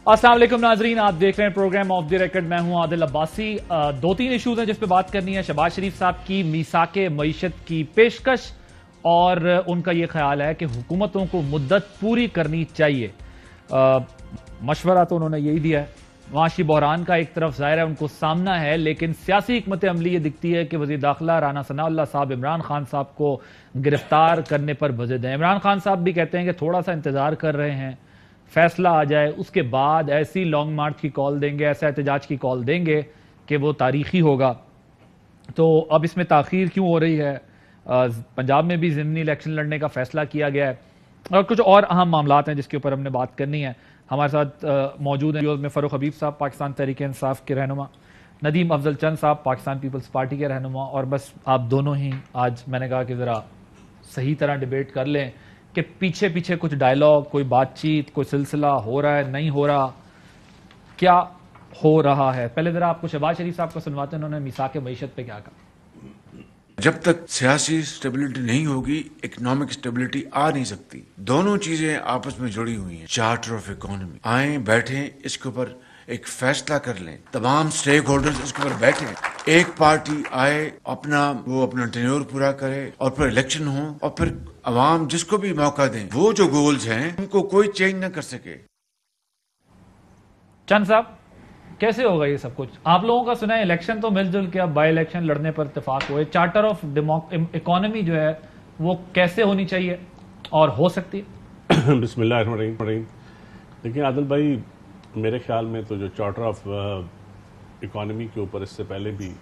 अस्सलाम वालेकुम नाजरीन, आप देख रहे हैं प्रोग्राम ऑफ द रिकॉर्ड। मैं हूं आदिल अब्बासी। दो तीन इशूज हैं जिस पे बात करनी है। शहबाज शरीफ साहब की मीसाके मईशत की पेशकश और उनका यह ख्याल है कि हुकूमतों को मुद्दत पूरी करनी चाहिए। मशवरा तो उन्होंने यही दिया है। माशी बहरान का एक तरफ ज़ाहिर है उनको सामना है, लेकिन सियासी हिकमत अमली ये दिखती है कि वज़ीर दाखिला राना सनाउल्लाह साहब इमरान खान साहब को गिरफ्तार करने पर बज़द हैं। इमरान खान साहब भी कहते हैं कि थोड़ा सा इंतजार कर रहे हैं, फैसला आ जाए उसके बाद ऐसी लॉन्ग मार्च की कॉल देंगे, ऐसा एहतजाज की कॉल देंगे कि वो तारीखी होगा। तो अब इसमें ताखीर क्यों हो रही है? पंजाब में भी ज़िमनी इलेक्शन लड़ने का फैसला किया गया है और कुछ और अहम मामलात हैं जिसके ऊपर हमने बात करनी है। हमारे साथ मौजूद हैं में फ़ारूक हबीब साहब, पाकिस्तान तहरीक इंसाफ के रहनुमा, नदीम अफजल चंद साहब, पाकिस्तान पीपल्स पार्टी के रहनुमा, और बस आप दोनों ही आज मैंने कहा कि ज़रा सही तरह डिबेट कर लें कि पीछे पीछे कुछ डायलॉग, कोई बातचीत, कोई सिलसिला हो रहा है, नहीं हो रहा, क्या हो रहा है। पहले जरा आपको शहबाज शरीफ साहब को सुनवाते हैं, उन्होंने मिसाक मईशत पे क्या कहा। जब तक सियासी स्टेबिलिटी नहीं होगी, इकोनॉमिक स्टेबिलिटी आ नहीं सकती। दोनों चीजें आपस में जुड़ी हुई हैं। चार्टर ऑफ इकोनॉमी आए, बैठे, इसके ऊपर एक फैसला कर लें, तमाम स्टेक होल्डर्स इसके ऊपर बैठे, एक पार्टी आए, अपना टेन्योर पूरा करे और फिर इलेक्शन हो और फिर अवाम जिसको भी मौका दें, वो जो गोल्स हैं उनको कोई चेंज न कर सके। चंद साहब, कैसे होगा ये सब कुछ? आप लोगों का सुना है इलेक्शन तो मिलजुल के अब बाई इलेक्शन लड़ने पर इत्तेफाक हुए। चार्टर ऑफ इकोनॉमी जो है वो कैसे होनी चाहिए और हो सकती है? बिस्मिल्लाहिर्रहमानिर्रहीम। देखिए आदिल भाई, मेरे ख्याल में तो जो चार्टर ऑफ इकोनॉमी के ऊपर इससे पहले भी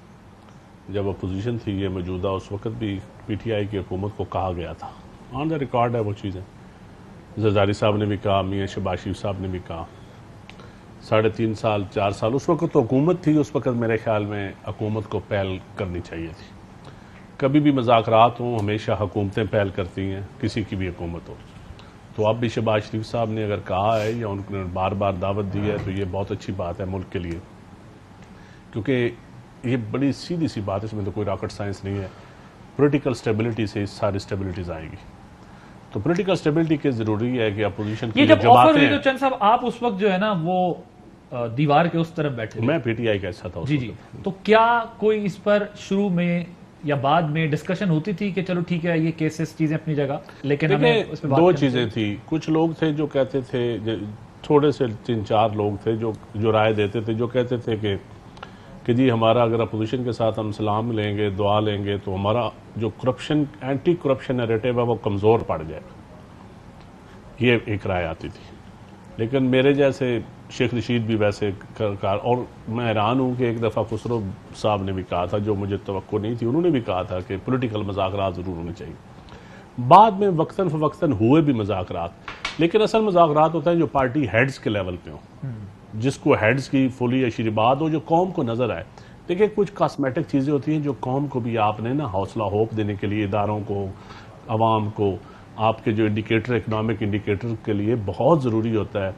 जब अपोजिशन थी ये मौजूदा, उस वक्त भी पीटीआई की हुकूमत को कहा गया था, ऑन द रिकॉर्ड है वो चीज़ें। जरदारी साहब ने भी कहा, मियाँ शहबाज शरीफ साहब ने भी कहा। 3.5 साल 4 साल उस वक्त तो हुकूमत थी, उस वक्त मेरे ख्याल में हुकूमत को पहल करनी चाहिए थी। कभी भी मज़ाकरात हों, हमेशा हुकूमतें पहल करती हैं, किसी की भी हुकूमत हो। तो अब भी शहबाज शरीफ साहब ने अगर कहा है या उन्होंने बार बार दावत दी है तो ये बहुत अच्छी बात है मुल्क के लिए, क्योंकि ये बड़ी सीधी सी बात है, इसमें तो कोई रॉकेट साइंस नहीं है। पॉलिटिकल स्टेबिलिटी से सारी स्टेबिलिटीज आएगी। तो पॉलिटिकल स्टेबिलिटी के जरूरी है कि अपोजिशन की जब ऑफर हुई तो चंद साहब आप उस वक्त जो है ना वो दीवार के उस तरफ बैठे, मैं पीटीआई का हिस्सा था जी। तो क्या कोई इस पर शुरू में या बाद में डिस्कशन होती थी कि चलो ठीक है ये केसेस चीजें अपनी जगह, लेकिन हमें उस पे बात दो चीजें थी। कुछ लोग थे जो कहते थे, थोड़े से 3-4 लोग थे जो राय देते थे, जो कहते थे कि जी हमारा अगर अपोजिशन के साथ हम सलाम लेंगे, दुआ लेंगे तो हमारा जो करप्शन, एंटी करप्शन नैरेटिव है वो कमज़ोर पड़ जाएगा। ये एक राय आती थी। लेकिन मेरे जैसे शेख रशीद भी वैसे और मैं हैरान हूँ कि एक दफ़ा खुसरो साहब ने भी कहा था, जो मुझे तवक्को नहीं थी, उन्होंने भी कहा था कि पॉलिटिकल मज़ाकरात ज़रूर होने चाहिए। बाद में वक्तन फ़वक्तन हुए भी मज़ाकरात, लेकिन असल मज़ाकरात होता है जो पार्टी हेड्स के लेवल पे हो, जिसको हेड्स की फुली आशीर्वाद हो, जो कौम को नजर आए। देखिए कुछ कॉस्मेटिक चीजें होती हैं जो कौम को भी आपने ना हौसला होप देने के लिए, इदारों को, आवाम को, आपके जो इंडिकेटर, इकोनॉमिक इंडिकेटर के लिए बहुत ज़रूरी होता है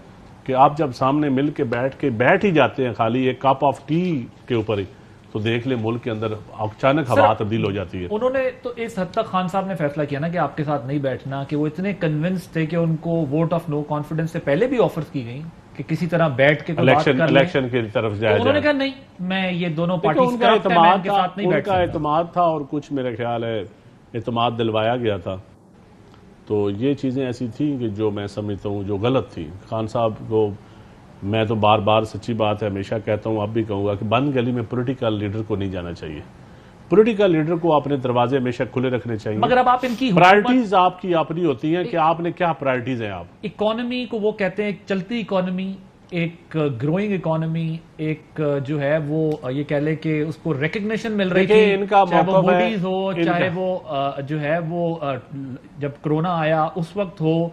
कि आप जब सामने मिल के बैठ ही जाते हैं खाली एक कप ऑफ टी के ऊपर ही, तो देख ले मुल्क के अंदर अचानक हवा तब्दील हो जाती है। उन्होंने तो इस हद तक खान साहब ने फैसला किया ना कि आपके साथ नहीं बैठना, कि वो इतने कन्विंस थे कि उनको वोट ऑफ नो कॉन्फिडेंस से पहले भी ऑफर्स की गई कि किसी तरह बैठ के इलेक्शन की तरफ जाए। उन्होंने कहा नहीं, मैं ये दोनों पार्टी उनका एतमाद था और कुछ मेरे ख्याल है एतमाद दिलवाया गया था। तो ये चीज़ें ऐसी थी कि जो मैं समझता हूँ जो गलत थी। खान साहब को मैं तो बार बार सच्ची बात है हमेशा कहता हूँ, अब भी कहूँगा कि बंद गली में पॉलिटिकल लीडर को नहीं जाना चाहिए। पॉलिटिकल लीडर को अपने दरवाजे हमेशा खुले रखने चाहिए। मगर अब आप इनकी प्रायोरिटीज आपकी अपनी होती हैं कि आपने क्या प्रायोरिटीज हैं। आप इकोनॉमी को वो कहते हैं एक चलती इकोनॉमी, एक ग्रोइंग इकोनॉमी, एक जो है वो ये कह ले कि उसको रिकग्निशन मिल रही थी, इनका चाहे वो मूडीज हो, चाहे वो जो है वो जब कोरोना आया उस वक्त हो,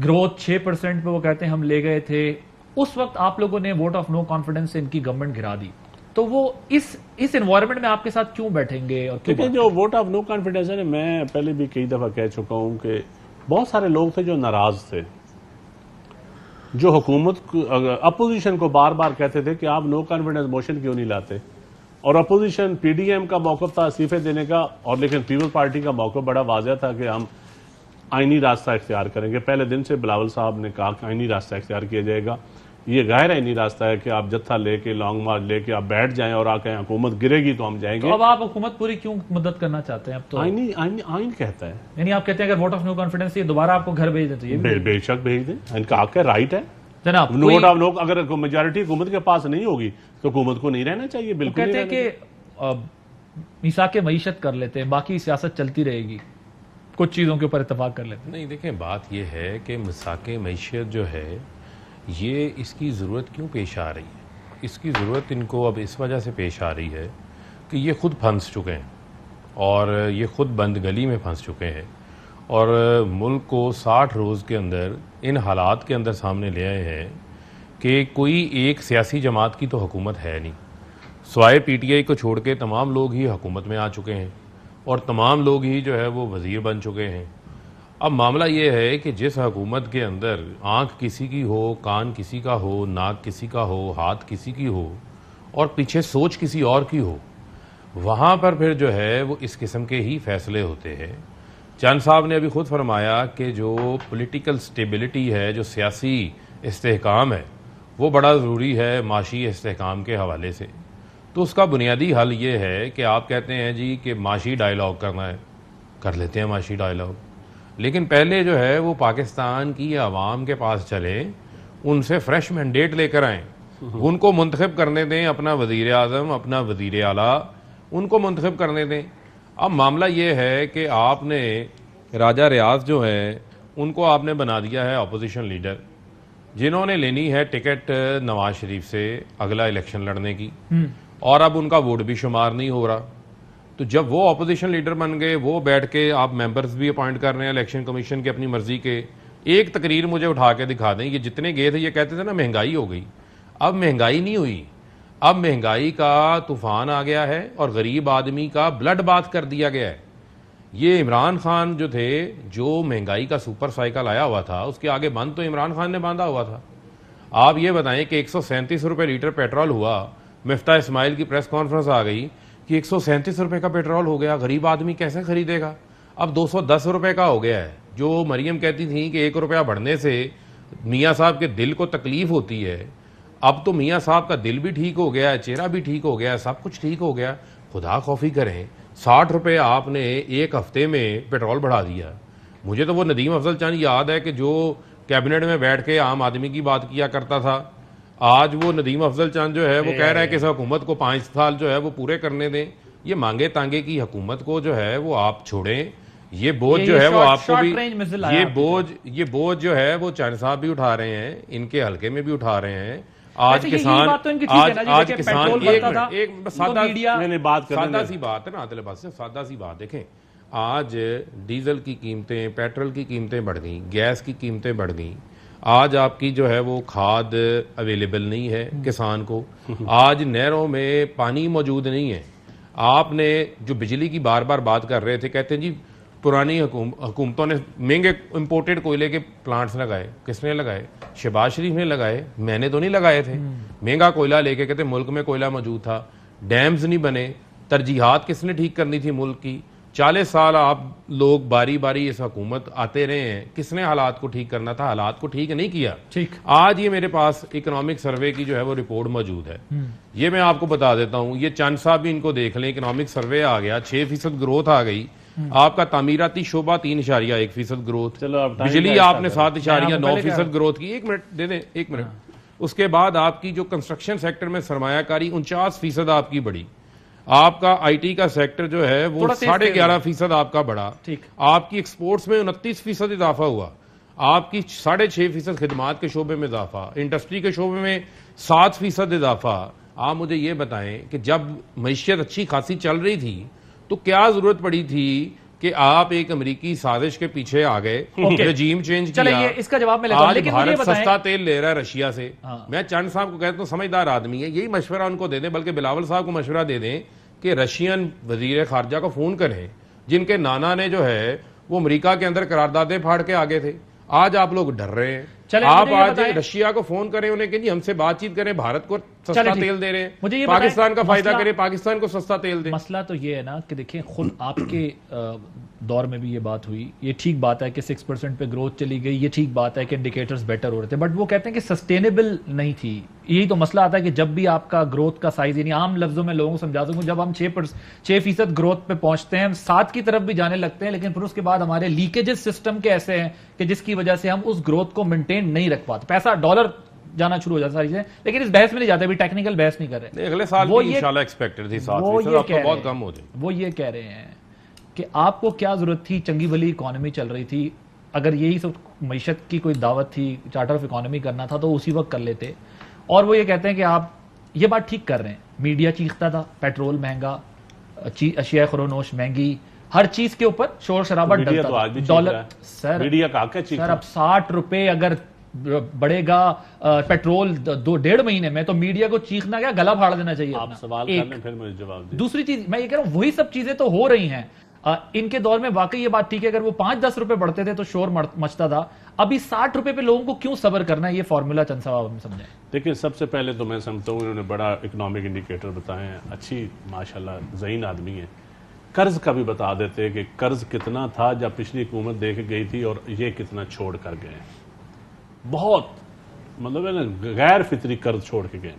ग्रोथ 6% पे वो कहते हैं हम ले गए थे। उस वक्त आप लोगों ने वोट ऑफ नो कॉन्फिडेंस से इनकी गवर्नमेंट गिरा दी। तो वो इस एनवायरनमेंट में आपके साथ क्यों बैठेंगे? और क्योंकि जो वोट ऑफ नो कॉन्फिडेंस है, मैं पहले भी कई दफा कह चुका हूं कि बहुत सारे लोग थे जो नाराज थे, जो हुकूमत अपोजिशन को बार बार कहते थे कि आप नो कॉन्फिडेंस मोशन क्यों नहीं लाते, और अपोजिशन पीडीएम का मौक़िफ़ था इस्तीफे देने का, और लेकिन पीपल पार्टी का मौक़िफ़ बड़ा वाज़ेह था कि हम आइनी रास्ता इख्तियार करेंगे। पहले दिन से बिलावल साहब ने कहा कि आइनी रास्ता इख्तियार किया जाएगा, ये गहरा ही नहीं रास्ता है कि आप जत्था लेके लॉन्ग मार्च लेके आप बैठ जाएं और आके हुकूमत गिरेगी तो हम जाएंगे। तो अब आप हुकूमत पूरी क्यों मदद करना चाहते हैं? अब तो आइन कहता है, यानी आप कहते हैं अगर वोट ऑफ नो कॉन्फिडेंस ये दोबारा आपको घर भेज दें तो ये बेशक भेज दें, इनका हक है, राइट है जनाब। वोट ऑफ लोग अगर मेजोरिटी हुकूमत के पास नहीं होगी तो हुकूमत को नहीं रहना चाहिए। बिल्कुल कहते हैं कि मीसाके मईशत कर लेते हैं, बाकी सियासत चलती रहेगी, कुछ चीज़ों के ऊपर इत्तेफाक कर लेते हैं। नहीं, देखें बात यह है कि मिसाके मईशत जो है ये इसकी ज़रूरत क्यों पेश आ रही है? इसकी ज़रूरत इनको अब इस वजह से पेश आ रही है कि ये ख़ुद फंस चुके हैं और ये ख़ुद बंद गली में फंस चुके हैं और मुल्क को 60 रोज़ के अंदर इन हालात के अंदर सामने ले आए हैं कि कोई एक सियासी जमात की तो हुकूमत है नहीं, स्वाय पीटीआई को छोड़ के तमाम लोग ही हुकूमत में आ चुके हैं और तमाम लोग ही जो है वो वज़ीर बन चुके हैं। अब मामला ये है कि जिस हुकूमत के अंदर आँख किसी की हो, कान किसी का हो, नाक किसी का हो, हाथ किसी की हो और पीछे सोच किसी और की हो, वहाँ पर फिर जो है वो इस किस्म के ही फैसले होते हैं। चंद साहब ने अभी ख़ुद फरमाया कि जो पॉलिटिकल स्टेबिलिटी है, जो सियासी इस्तेहकाम है, वो बड़ा ज़रूरी है माशी इस्तेहकाम के हवाले से। तो उसका बुनियादी हल ये है कि आप कहते हैं जी कि माशी डायलॉग करना है, कर लेते हैं माशी डायलॉग, लेकिन पहले जो है वो पाकिस्तान की आवाम के पास चले, उनसे फ्रेश मैंडेट लेकर आएँ, उनको मुंतखब करने दें अपना वज़ीर आज़म, अपना वज़ीर आला, उनको मुंतखब करने दें। अब मामला ये है कि आपने राजा रियाज जो है उनको आपने बना दिया है अपोजिशन लीडर, जिन्होंने लेनी है टिकट नवाज शरीफ से अगला इलेक्शन लड़ने की और अब उनका वोट भी शुमार नहीं हो रहा। तो जब वो अपोजिशन लीडर बन गए, वो बैठ के आप मेंबर्स भी अपॉइंट कर रहे हैं इलेक्शन कमीशन के अपनी मर्जी के। एक तकरीर मुझे उठा के दिखा दें, ये जितने गए थे ये कहते थे ना महंगाई हो गई, अब महंगाई नहीं हुई, अब महंगाई का तूफान आ गया है और गरीब आदमी का ब्लड बाथ कर दिया गया है। ये इमरान खान जो थे, जो महंगाई का सुपर साइकिल आया हुआ था, उसके आगे बंद तो इमरान खान ने बांधा हुआ था। आप ये बताएं कि 137 रुपये लीटर पेट्रोल हुआ, मिफ्ता इस्माइल की प्रेस कॉन्फ्रेंस आ गई कि 137 रुपये का पेट्रोल हो गया, गरीब आदमी कैसे खरीदेगा? अब 210 रुपये का हो गया है। जो मरियम कहती थी कि 1 रुपया बढ़ने से मियाँ साहब के दिल को तकलीफ होती है, अब तो मियाँ साहब का दिल भी ठीक हो गया है, चेहरा भी ठीक हो गया है, सब कुछ ठीक हो गया। खुदा खौफी करें, 60 रुपये आपने एक हफ्ते में पेट्रोल बढ़ा दिया। मुझे तो वो नदीम अफजल चंद याद है कि जो कैबिनेट में बैठ के आम आदमी की बात किया करता था, आज वो नदीम अफजल चंद जो है वो कह रहा है कि इस हुकूमत को 5 साल जो है वो पूरे करने दें। ये मांगे तांगे की हुकूमत को जो है वो आप छोड़ें। ये बोझ जो है वो आपको भी, ये बोझ जो है वो चंद साहब भी उठा रहे हैं, इनके हल्के में भी उठा रहे हैं। आज किसान, आज किसान एक सादा सी बात है ना आदिल अब्बासी, सादा सी बात देखें, आज डीजल की कीमतें, पेट्रोल की कीमतें बढ़ गई, गैस की कीमतें बढ़ गई, आज आपकी जो है वो खाद अवेलेबल नहीं है किसान को, आज नहरों में पानी मौजूद नहीं है। आपने जो बिजली की बार बार बात कर रहे थे, कहते हैं जी पुरानी हुकूमतों ने महंगे इंपोर्टेड कोयले के प्लांट्स लगाए, किसने लगाए? शहबाज शरीफ ने लगाए, मैंने तो नहीं लगाए थे। महंगा कोयला लेके कहते मुल्क में कोयला मौजूद था, डैम्स नहीं बने, तरजीहात किसने ठीक करनी थी मुल्क की? 40 साल आप लोग बारी बारी इस हुकूमत आते रहे हैं, किसने हालात को ठीक करना था? हालात को ठीक नहीं किया। ठीक, आज ये मेरे पास इकोनॉमिक सर्वे की जो है वो रिपोर्ट मौजूद है, ये मैं आपको बता देता हूँ। ये चंद साहब भी इनको देख लें, इकोनॉमिक सर्वे आ गया, 6% ग्रोथ आ गई। आपका तामीराती शोबा 3.1% ग्रोथ, बिजली आपने 7.9% ग्रोथ की। 1 मिनट दे दें, 1 मिनट। उसके बाद आपकी जो कंस्ट्रक्शन सेक्टर में सरमायाकारी 49% आपकी बढ़ी। आपका आईटी का सेक्टर जो है वो 11.5% आपका बढ़ा। आपकी एक्सपोर्ट्स में 29% इजाफा हुआ। आपकी 6.5% खिदमात के शोबे में इजाफा, इंडस्ट्री के शोबे में 7% इजाफा। आप मुझे ये बताएं कि जब मईशत अच्छी खासी चल रही थी तो क्या जरूरत पड़ी थी कि आप एक अमेरिकी साजिश के पीछे आ गए, रजीम चेंज किया? इसका जवाब मैं लेता हूं, लेकिन भारत सस्ता तेल ले रहा है रशिया से। मैं चंद साहब को कहता हूं समझदार आदमी है, यही मशवरा उनको दे दें, बल्कि बिलावल साहब को मशवरा दे दें कि रशियन वजीर खारजा को फोन करें, जिनके नाना ने जो है वो अमेरिका के अंदर करारदादे फाड़ के आगे थे। आज आप लोग डर रहे हैं, चले, आप मुझे ये आज बताएं। रशिया को फोन करें, उन्हें कि जी हमसे बातचीत करें, भारत को चले सस्ता ठीक। तेल दे रहे हैं, मुझे ये पाकिस्तान का बताएं, फायदा मसला- करें, पाकिस्तान को सस्ता तेल दें। मसला तो ये है ना कि देखिए खुद आपके दौर में भी ये बात हुई, ये ठीक बात है कि 6% पे ग्रोथ चली गई, ये ठीक बात है कि इंडिकेटर्स बेटर हो रहे थे, बट वो कहते हैं कि सस्टेनेबल नहीं थी। यही तो मसला आता है कि जब भी आपका ग्रोथ का साइज, यानी आम लफ्जों में लोगों को समझा सकूं, जब हम 6% ग्रोथ पे पहुंचते हैं, हम 7 की तरफ भी जाने लगते हैं, लेकिन फिर उसके बाद हमारे लीकेजेस सिस्टम के ऐसे हैं कि जिसकी वजह से हम उस ग्रोथ को मेंटेन नहीं रख पाते, पैसा डॉलर जाना शुरू हो जाता सारी चीजें। लेकिन इस बहस में नहीं जाते, अभी टेक्निकल बहस नहीं कर रहे। नहीं, अगले साल वो भी ये- इंशाल्लाह एक्सपेक्टेड थी 7%, वो ये अब कह तो बहुत रहे कम हैं- हो जाए। वो ये कह रहे हैं कि आपको क्या जरूरत थी, चंगी भली इकोनॉमी चल रही थी, अगर यही सब मईशत की कोई दावत थी, चार्टर ऑफ इकोनॉमी करना था तो उसी वक्त कर लेते। और वो ये कहते हैं कि आप ये बात ठीक कर रहे हैं, मीडिया चीखता था पेट्रोल महंगा, अशिया खुरोनोश महंगी, हर चीज के ऊपर शोर शराबा मीडिया डलता तो था। आज भी चीख रहा डॉलर है। सर, मीडिया का क्या चीख सर रहा अब 60 रुपए अगर बढ़ेगा पेट्रोल 1.5 महीने में, तो मीडिया को चीखना क्या, गला फाड़ देना चाहिए आप अपना। सवाल एक। कर लें फिर मुझे जवाब दें। दूसरी चीज मैं ये कह रहा हूं, वही सब चीजें तो हो रही हैं। इनके दौर में वाकई ये बात ठीक है, अगर वो 5-10 रुपए बढ़ते थे तो शोर मचता था, अभी 60 रुपए पे लोगों को क्यों सब्र करना है, ये फॉर्मूला चंद साहब हम समझें। देखिए, सबसे पहले तो मैं समझता हूँ इन्होंने बड़ा इकोनॉमिक इंडिकेटर बताए हैं, अच्छी माशाल्लाह ज़हीन आदमी है। कर्ज का भी बता देते हैं कि कर्ज कितना था जब पिछली हुकूमत दे के गई थी और ये कितना छोड़ कर गए। बहुत मतलब है ना, गैर फितरी कर्ज छोड़ के गए।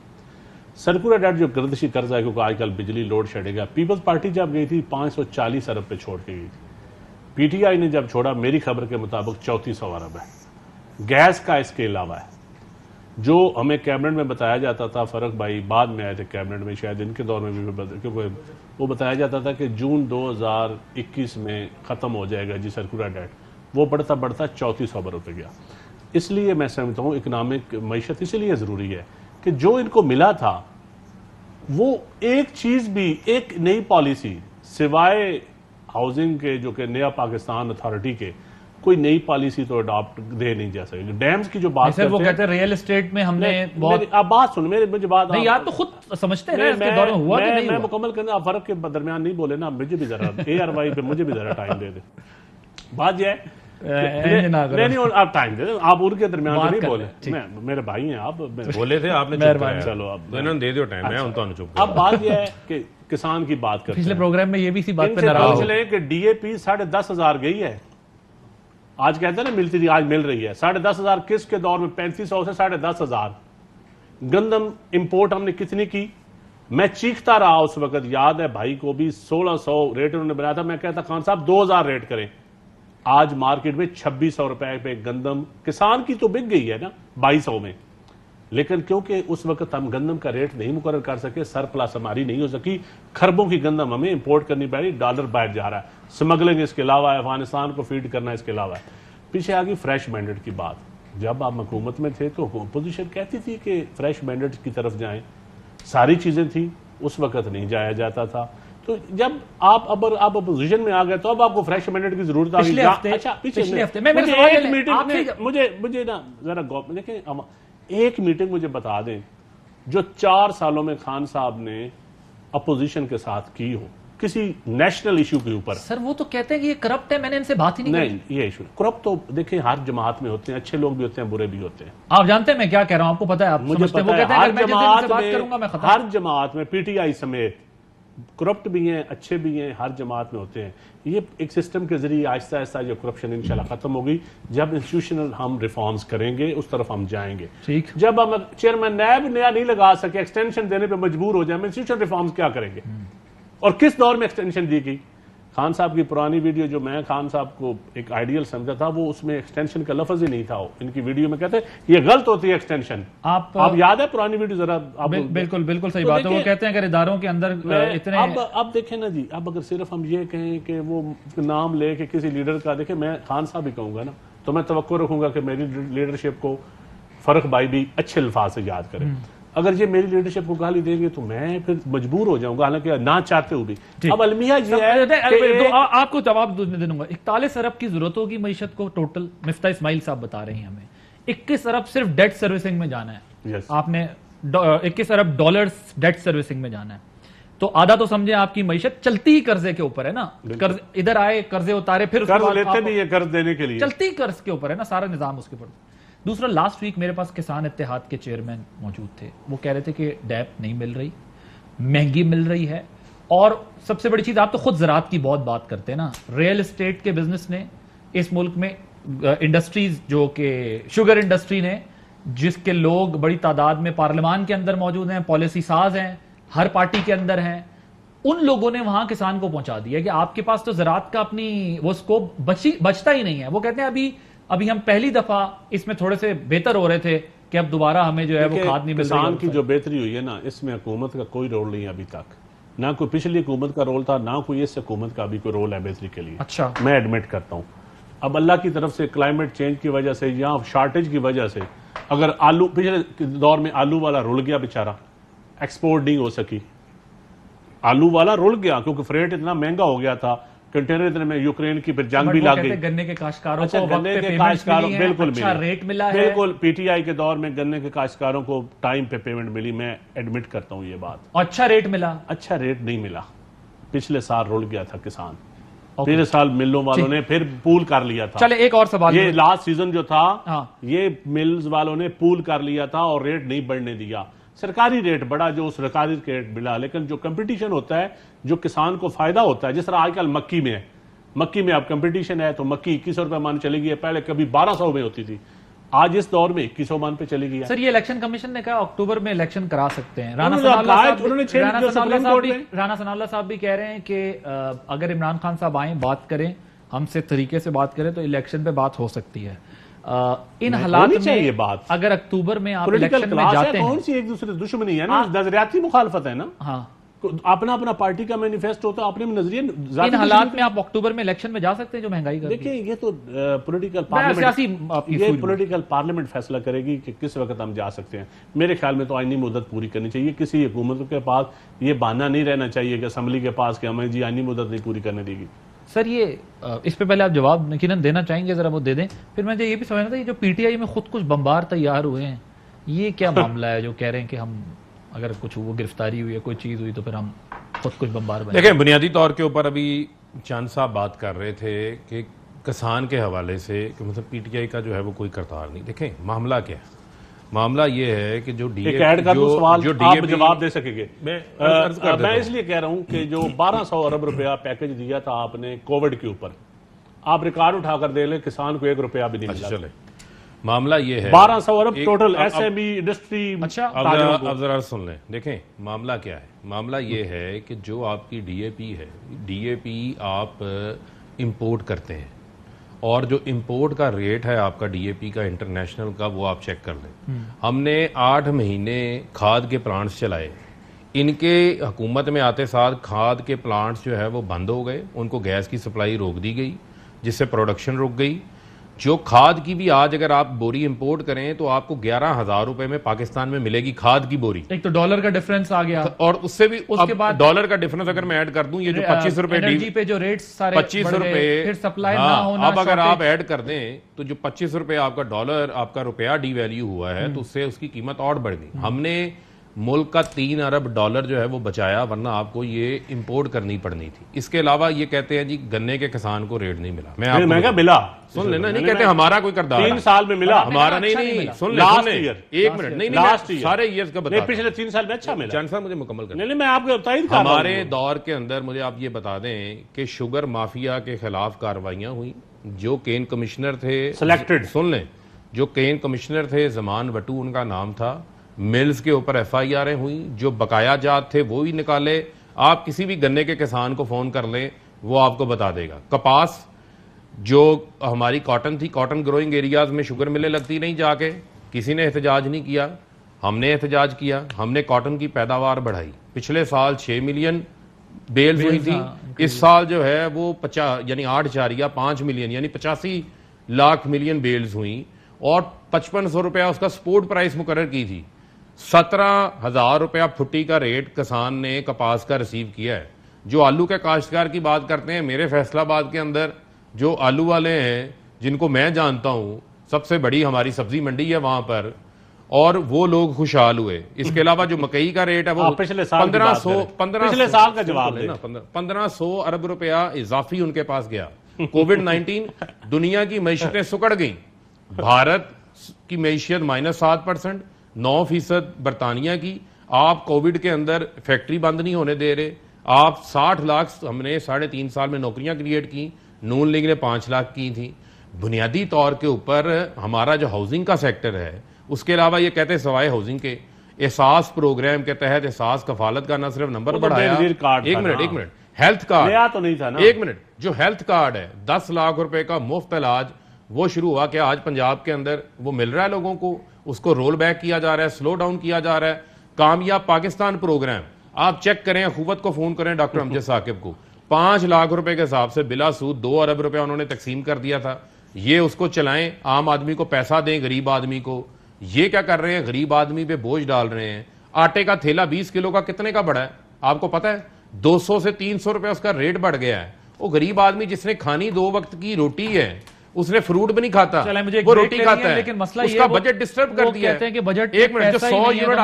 सर्कुलर डेट जो गर्दिशी कर्ज है, क्योंकि आजकल बिजली लोड शेडिंग, पीपल्स पार्टी जब गई थी 540 अरब पे छोड़ के गई थी। पीटीआई ने जब छोड़ा, मेरी खबर के मुताबिक 3400 अरब है। गैस का इसके अलावा है जो हमें कैबिनेट में बताया जाता था, फर्क भाई बाद में आए थे कैबिनेट में, शायद इनके दौर में भी, क्योंकि वो बताया जाता था कि जून 2021 में ख़त्म हो जाएगा जी सर्कुलर डेट, वो बढ़ता बढ़ता 3400 अरब पे गया। इसलिए मैं समझता हूँ इकनॉमिक मईशत इसलिए ज़रूरी है कि जो इनको मिला था वो एक चीज़ भी, एक नई पॉलिसी सिवाय हाउसिंग के, जो कि नया पाकिस्तान अथॉरिटी के, कोई नई पॉलिसी तो अडॉप्ट दे नहीं जा सकेगी। डैम्स की जो बात सर वो कहते हैं रियल एस्टेट में हमने बहुत, आप बात सुन, मुझे बात नहीं आप तो खुद समझते हैं ना इसके दौर में हुआ कि नहीं मैं हुआ। मुकम्मल करना, आप फर्क के दरमियान नहीं बोले ना, मुझे भी जरा ARY पे मुझे भी जरा टाइम दे दे। बात यह है नहीं, आप टाइम दे, आप उनके दरमियान तो नहीं बोले, मैं मेरे भाई हैं आप, बोले थे आपने, चलो अब तो इन्होंने दे दियो टाइम, मैं उन तो चुप। अब बात यह है कि किसान की बात करते पिछले हैं। प्रोग्राम में ये भी इसी बात पे इनसे नाराज पूछ हो। लें कि DAP 10,500 गई है, आज कहते हैं ना मिलती थी, आज मिल रही है 10,500। किसके दौर में 3500 से 10,500। गंदम इंपोर्ट हमने कितनी की, मैं चीखता रहा उस वक्त, याद है भाई को भी, 1600 रेट उन्होंने बनाया था। मैं कहता खान साहब 2000 रेट करें। आज मार्केट में 2600 रुपए पे गंदम किसान की तो बिक गई है ना 2200 में, लेकिन क्योंकि उस वक्त हम गंदम का रेट नहीं मुकर्रर कर सके, सरप्लस हमारी नहीं हो सकी, खरबों की गंदम हमें इंपोर्ट करनी पड़ी, डॉलर बाहर जा रहा है, स्मगलिंग इसके अलावा, अफगानिस्तान को फीड करना इसके अलावा। पीछे आ गई फ्रेश मैंडेट की बात। जब आप हुकूमत में थे तो अपोजिशन कहती थी कि फ्रेश मैंडेट की तरफ जाएं, सारी चीजें थी, उस वक्त नहीं जाया जाता था। तो जब आप अपोजिशन में आ गए तो अब आपको फ्रेश मैंडेट की जरूरत आ गई। अच्छा, पिछले हफ्ते मुझे ना जरा देखें, एक मीटिंग मुझे बता दें जो 4 सालों में खान साहब ने अपोजिशन के साथ की हो किसी नेशनल इशू के ऊपर। सर वो तो कहते हैं कि ये करप्ट है, मैंने इनसे बात ही नहीं की। ये इशू करप्ट तो देखिए हर जमात में होते हैं, अच्छे लोग भी होते हैं, बुरे भी होते हैं। आप जानते हैं मैं क्या कह रहा हूं, आपको पता है, आप मुझे पता वो कहते हैं हर जमात में PTI समेत करप्ट भी हैं, अच्छे भी हैं, हर जमात में होते हैं। ये एक सिस्टम के जरिए आहिस्ता आहिस्ता जो करप्शन इंशाल्लाह खत्म होगी, जब इंस्टीट्यूशनल हम रिफॉर्म्स करेंगे उस तरफ हम जाएंगे। ठीक, जब हम चेयरमैन नैब नया नहीं लगा सके, एक्सटेंशन देने पे मजबूर हो जाए, इंस्टीट्यूशनल रिफॉर्म्स क्या करेंगे? और किस दौर में एक्सटेंशन दी गई? खान साहब की पुरानी वीडियो जो मैं खान साहब को एक आइडियल समझा था, वो उसमें एक्सटेंशन का लफ्ज ही नहीं था। इनकी वीडियो में कहते हैं ये गलत होती है एक्सटेंशन। आप याद है पुरानी वीडियो जरा? बिल्कुल बिल्कुल सही बात है। वो कहते हैं अगर इदारों के अंदर इतने अब देखें ना जी, अब अगर सिर्फ हम ये कहें कि वो नाम ले के किसी लीडर का, देखें मैं खान साहब ही कहूंगा ना, तो मैं तवक्को रखूंगा कि मेरी लीडरशिप को फर्क भाई भी अच्छे अल्फाज से याद करें। अगर ये मेरी लीडरशिप को गाली देंगे तो मैं फिर मजबूर हो जाऊंगा, हालांकि ना चाहते हुए भी। अब अलमिया ये है आपको जवाब दे दूंगा। 41 अरब की जरूरत होगी मईशत को टोटल, मिफ्ता इस्माइल साहब बता रहे हैं हमें। 21 अरब सिर्फ डेट सर्विसिंग में जाना है। आपने 21 अरब डॉलर्स डेट सर्विसिंग में जाना है, तो आधा तो समझे आपकी मईशत चलती ही कर्जे के ऊपर है ना। कर्ज इधर आए, कर्जे उतारे, फिर कर्ज लेते भी है कर्ज देने के लिए, चलती कर्ज के ऊपर है ना सारा निजाम उसके ऊपर। दूसरा, लास्ट वीक मेरे पास किसान इत्तेहाद के चेयरमैन मौजूद थे, वो कह रहे थे कि डैप नहीं मिल रही, महंगी मिल रही है, और सबसे बड़ी चीज, आप तो खुद ज़राअत की बहुत बात करते हैं ना, रियल एस्टेट के बिजनेस ने इस मुल्क में इंडस्ट्रीज, जो कि शुगर इंडस्ट्री ने, जिसके लोग बड़ी तादाद में पार्लियामान के अंदर मौजूद हैं, पॉलिसी साज हैं, हर पार्टी के अंदर हैं, उन लोगों ने वहां किसान को पहुंचा दिया कि आपके पास तो ज़राअत का अपनी वो स्कोप बचता ही नहीं है। वो कहते हैं अभी हम पहली दफा इसमें थोड़े से बेहतर हो रहे थे कि अब दोबारा हमें जो है वो खाद नहीं मिल रही। किसान की जो बेहतरी हुई है ना, इसमें हुकूमत का कोई रोल नहीं है अभी तक, ना कोई पिछली हुकूमत का रोल था, ना कोई इस हुकूमत का अभी कोई रोल है बेहतरी के लिए। अच्छा, मैं एडमिट करता हूँ। अब अल्लाह की तरफ से क्लाइमेट चेंज की वजह से या शॉर्टेज की वजह से, अगर आलू पिछले दौर में आलू वाला रुल गया बेचारा, एक्सपोर्ट नहीं हो सकी, आलू वाला रुल गया क्योंकि फ्रेट इतना महंगा हो गया था, कंटेनर इतने में, यूक्रेन की फिर जंग भी लग गई। गन्ने के काश्तकारों अच्छा, को गन्ने के काश्तकारों बिल्कुल अच्छा रेट मिला है, बिल्कुल पीटीआई के दौर में गन्ने के काश्तकारों को टाइम पे पेमेंट मिली, मैं एडमिट करता हूं ये बात। अच्छा रेट मिला? अच्छा रेट नहीं मिला, पिछले साल रुल गया था किसान, पिछले साल मिलों वालों ने फिर पूल कर लिया था। चले एक और सवाल, ये लास्ट सीजन जो था, हाँ, ये मिल्स वालों ने पूल कर लिया था और रेट नहीं बढ़ने दिया, सरकारी रेट बढ़ा जो सरकारी रेट मिला, लेकिन जो कंपटीशन होता है, जो किसान को फायदा होता है, जिस तरह आजकल मक्की में है, मक्की में अब कंपटीशन है तो मक्की 2100 रुपए मान चली गई है, पहले कभी 1200 में होती थी, आज इस दौर में 2100 मान पे चली गई है। सर, ये इलेक्शन कमीशन ने कहा अक्टूबर में इलेक्शन करा सकते हैं। राणा सनाउल्लाह साहब भी कह रहे हैं कि अगर इमरान खान साहब आए, बात करें, हमसे तरीके से बात करें, तो इलेक्शन पे बात हो सकती है। इन हालात में ये बात, अगर अक्टूबर में आप इलेक्शन में जाते हैं, कौन सी एक दूसरे दुश्मनी है ना, नजरियाती मुखालफत है ना, हाँ, अपना अपना पार्टी का मैनिफेस्टो होता है, अपने नजरिए। इन हालात में आप अक्टूबर में इलेक्शन में जा सकते हैं जो महंगाई कर, देखिए ये तो पॉलिटिकल पार्लियामेंट, ये पॉलिटिकल पार्लियामेंट फैसला करेगी कि किस वक्त हम जा सकते हैं। मेरे ख्याल में तो आईनी मुद्दत पूरी करनी चाहिए, किसी हुकूमत के पास ये बहाना नहीं रहना चाहिए कि असम्बली के पास कि हमें जी आईनी मुद्दत नहीं पूरी करने देगी। सर, ये इस पे पहले आप जवाब यकीनन देना चाहेंगे, जरा वो दे दें, फिर मुझे ये भी समझना था, ये जो पीटीआई में खुद कुछ बम्बार तैयार हुए हैं, ये क्या मामला है जो कह रहे हैं कि हम अगर कुछ वो गिरफ्तारी हुई है, कोई चीज हुई, तो फिर हम खुद कुछ बम्बार बने? देखिए, बुनियादी तौर के ऊपर अभी चांद साहब बात कर रहे थे कि किसान के हवाले से कि मतलब पीटीआई का जो है वो कोई करतार नहीं। देखें मामला क्या है, मामला ये है कि जो आप जवाब दे सकेंगे। मैं इसलिए कह रहा हूं कि जो 1200 अरब रुपया पैकेज दिया था आपने कोविड के ऊपर, आप रिकॉर्ड उठाकर दे ले, किसान को 1 रुपया भी नहीं मिला। चले, मामला ये है 1200 अरब टोटल एसएमई इंडस्ट्री। अच्छा, अब जरा सुन लें। देखें मामला क्या है, मामला ये है कि जो आपकी डीएपी है, डीएपी आप इंपोर्ट करते हैं, और जो इंपोर्ट का रेट है आपका डीएपी का इंटरनेशनल का, वो आप चेक कर लें। हमने 8 महीने खाद के प्लांट्स चलाए, इनके हुकूमत में आते साथ खाद के प्लांट्स जो है वो बंद हो गए, उनको गैस की सप्लाई रोक दी गई, जिससे प्रोडक्शन रुक गई। जो खाद की भी आज अगर आप बोरी इंपोर्ट करें तो आपको 11,000 रुपए में पाकिस्तान में मिलेगी खाद की बोरी। एक तो डॉलर का डिफरेंस आ गया, और उससे भी उसके बाद डॉलर का डिफरेंस अगर मैं ऐड कर दूं, ये जो 25 रुपए एनर्जी पे जो रेट्स सारे 25 रुपए, फिर सप्लाई ना होना, अब अगर आप ऐड कर दें तो जो 25 रुपए आपका डॉलर, आपका रुपया डीवैल्यू हुआ है, तो उससे उसकी कीमत और बढ़ गई। हमने मुल्क का 3 अरब डॉलर जो है वो बचाया, वरना आपको ये इंपोर्ट करनी पड़नी थी। इसके अलावा ये कहते हैं जी गन्ने के किसान को रेट नहीं मिला। मैं आपको मिला, सुन लेना, नहीं कहते हमारा कोई करदार 3 साल में मिला, हमारा नहीं, सुन ले, लास्ट ईयर, 1 मिनट, नहीं सारे ईयर्स का बता, पिछले 3 साल में अच्छा मिला। चांद साहब मुझे मुकम्मल कर, नहीं मैं आपको तायद कर रहा हूं। हमारे दौर के अंदर मुझे आप ये बता दें कि शुगर माफिया के खिलाफ कार्रवाइयां हुई, जो केन कमिश्नर थे सिलेक्टेड, सुन लें, जो केन कमिश्नर थे जमान वटू उनका नाम था, मिल्स के ऊपर FIR हुई, जो बकाया जात थे वो ही निकाले। आप किसी भी गन्ने के किसान को फोन कर लें, वो आपको बता देगा। कपास, जो हमारी कॉटन थी, कॉटन ग्रोइंग एरियाज में शुगर मिलें लगती नहीं, जाके किसी ने एहतजाज नहीं किया, हमने एहतजाज किया, हमने कॉटन की पैदावार बढ़ाई। पिछले साल 6 मिलियन बेल्स हुई थी, इस साल जो है वो 8.5 मिलियन यानी 85 लाख मिलियन बेल्स हुई, और 5500 रुपया उसका स्पोर्ट प्राइस मुकर्रर की थी। 17,000 रुपया फुट्टी का रेट किसान ने कपास का रिसीव किया है। जो आलू के काश्तकार की बात करते हैं, मेरे फैसलाबाद के अंदर जो आलू वाले हैं, जिनको मैं जानता हूं, सबसे बड़ी हमारी सब्जी मंडी है वहां पर, और वो लोग खुशहाल हुए। इसके अलावा जो मकई का रेट है वो पिछले साल 1500 साल का जवाब लेना, 1500 अरब रुपया इजाफी उनके पास गया। कोविड-19 दुनिया की मईशतें सुकड़ गई, भारत की मैशियत -7%, 9% बरतानिया की। आप कोविड के अंदर फैक्ट्री बंद नहीं होने दे रहे। आप 60 लाख हमने 3.5 साल में नौकरियां क्रिएट की, नून लीग ने 5 लाख की थी। बुनियादी तौर के ऊपर हमारा जो हाउसिंग का सेक्टर है, उसके अलावा ये कहते हैं सवाए हाउसिंग के एहसास प्रोग्राम के तहत एहसास कफालत का न सिर्फ नंबर बढ़ाया, एक मिनट हेल्थ कार्ड तो नहीं था ना, एक मिनट, जो हेल्थ कार्ड है 10 लाख रुपए का मुफ्त इलाज, वो शुरू हुआ कि आज पंजाब के अंदर वो मिल रहा है लोगों को, उसको रोल बैक किया जा रहा है, स्लो डाउन किया जा रहा है। कामयाब पाकिस्तान प्रोग्राम आप चेक करें, अखुवत को फोन करें, डॉक्टर अमजद साकिब को, 5 लाख रुपए के हिसाब से बिला सूद 2 अरब रुपए उन्होंने तकसीम कर दिया था। ये उसको चलाएं, आम आदमी को पैसा दें, गरीब आदमी को। ये क्या कर रहे हैं, गरीब आदमी पे बोझ डाल रहे हैं। आटे का थैला 20 किलो का कितने का बढ़ा है आपको पता है? 200 से 300 रुपए उसका रेट बढ़ गया है। वो गरीब आदमी जिसने खानी 2 वक्त की रोटी है, उसने फ्रूट भी नहीं खाता, वो रोटी खाता है, लेकिन मसला उसका बजट डिस्टर्ब कर दिया है। बजट एक मिनट, जो 100 यूनिट